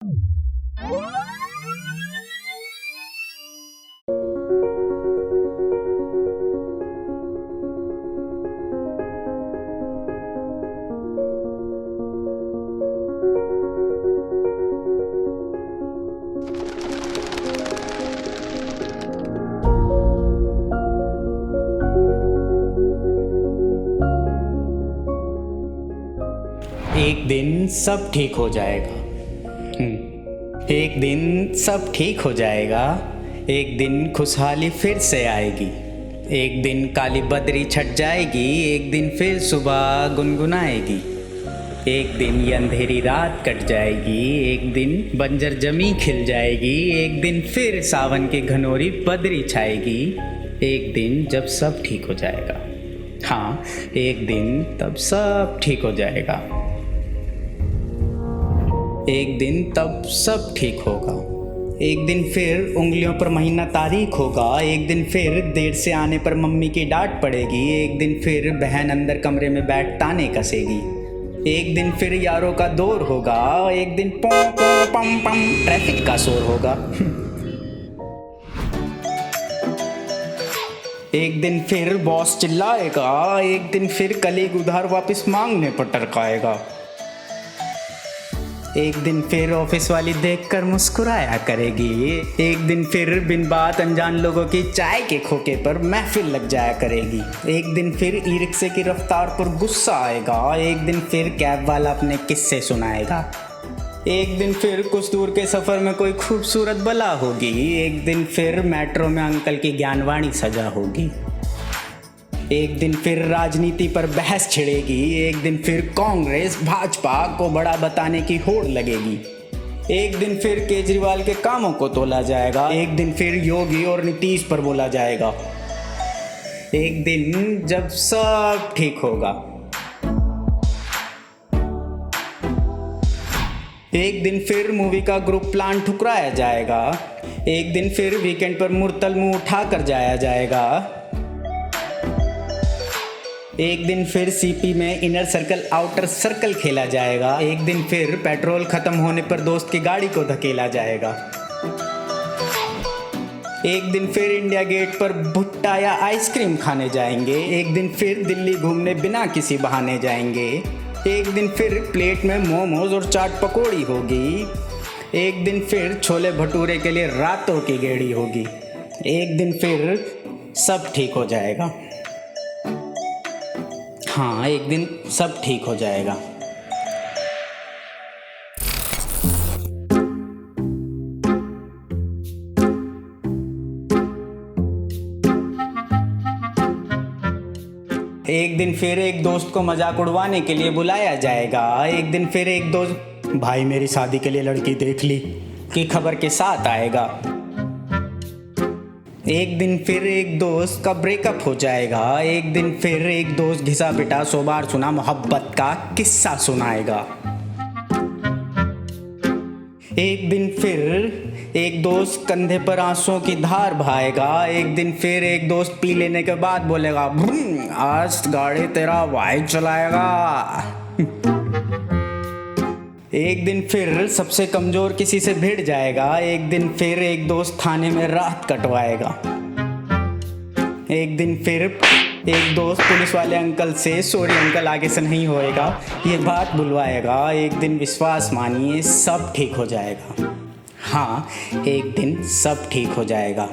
एक दिन सब ठीक हो जाएगा। एक दिन सब ठीक हो जाएगा। एक दिन खुशहाली फिर से आएगी। एक दिन काली बदरी छट जाएगी। एक दिन फिर सुबह गुनगुनाएगी। एक दिन ये अंधेरी रात कट जाएगी। एक दिन बंजर जमी खिल जाएगी। एक दिन फिर सावन की घनोरी बदरी छाएगी। एक दिन जब सब ठीक हो जाएगा। हाँ, एक दिन तब सब ठीक हो जाएगा। एक दिन तब सब ठीक होगा। एक दिन फिर उंगलियों पर महीना तारीख होगा। एक दिन फिर देर से आने पर मम्मी की डांट पड़ेगी। एक दिन फिर बहन अंदर कमरे में बैठ ताने कसेगी। एक दिन फिर यारों का दौर होगा। एक दिन पम पम पम पम ट्रैफिक का शोर होगा। एक दिन फिर बॉस चिल्लाएगा। एक दिन फिर कलीग उधार वापस मांगने पर टरकाएगा। एक दिन फिर ऑफिस वाली देखकर मुस्कुराया करेगी। एक दिन फिर बिन बात अनजान लोगों की चाय के खोखे पर महफिल लग जाया करेगी। एक दिन फिर ई रिक्शे की रफ्तार पर गुस्सा आएगा। एक दिन फिर कैब वाला अपने किस्से सुनाएगा। एक दिन फिर कुछ दूर के सफ़र में कोई खूबसूरत बला होगी। एक दिन फिर मेट्रो में अंकल की ज्ञानवाणी सजा होगी। एक दिन फिर राजनीति पर बहस छिड़ेगी। एक दिन फिर कांग्रेस भाजपा को बड़ा बताने की होड़ लगेगी। एक दिन फिर केजरीवाल के कामों को तोला जाएगा। एक दिन फिर योगी और नीतीश पर बोला जाएगा। एक दिन जब सब ठीक होगा। एक दिन फिर मूवी का ग्रुप प्लान ठुकराया जाएगा। एक दिन फिर वीकेंड पर मुर्तल मुंह उठाकर जाया जाएगा। एक दिन फिर सीपी में इनर सर्कल आउटर सर्कल खेला जाएगा। एक दिन फिर पेट्रोल खत्म होने पर दोस्त की गाड़ी को धकेला जाएगा। एक दिन फिर इंडिया गेट पर भुट्टा या आइसक्रीम खाने जाएंगे। एक दिन फिर दिल्ली घूमने बिना किसी बहाने जाएंगे। एक दिन फिर प्लेट में मोमोज और चाट पकौड़ी होगी। एक दिन फिर छोले भटूरे के लिए रातों की गेड़ी होगी। एक दिन फिर सब ठीक हो जाएगा। हाँ, एक दिन सब ठीक हो जाएगा। एक दिन फिर एक दोस्त को मजाक उड़वाने के लिए बुलाया जाएगा। एक दिन फिर एक दोस्त भाई मेरी शादी के लिए लड़की देख ली की खबर के साथ आएगा। एक दिन फिर एक दोस्त का ब्रेकअप हो जाएगा। एक दिन फिर एक दोस्त घिसा पिटा 100 बार सुना मोहब्बत का किस्सा सुनाएगा। एक दिन फिर एक दोस्त कंधे पर आंसुओं की धार बहाएगा। एक दिन फिर एक दोस्त पी लेने के बाद बोलेगा आज गाड़ी तेरा भाई चलाएगा। एक दिन फिर सबसे कमजोर किसी से भिड़ जाएगा। एक दिन फिर एक दोस्त थाने में रात कटवाएगा। एक दिन फिर एक दोस्त पुलिस वाले अंकल से सॉरी अंकल आगे से नहीं होएगा ये बात बुलवाएगा। एक दिन विश्वास मानिए सब ठीक हो जाएगा। हाँ, एक दिन सब ठीक हो जाएगा।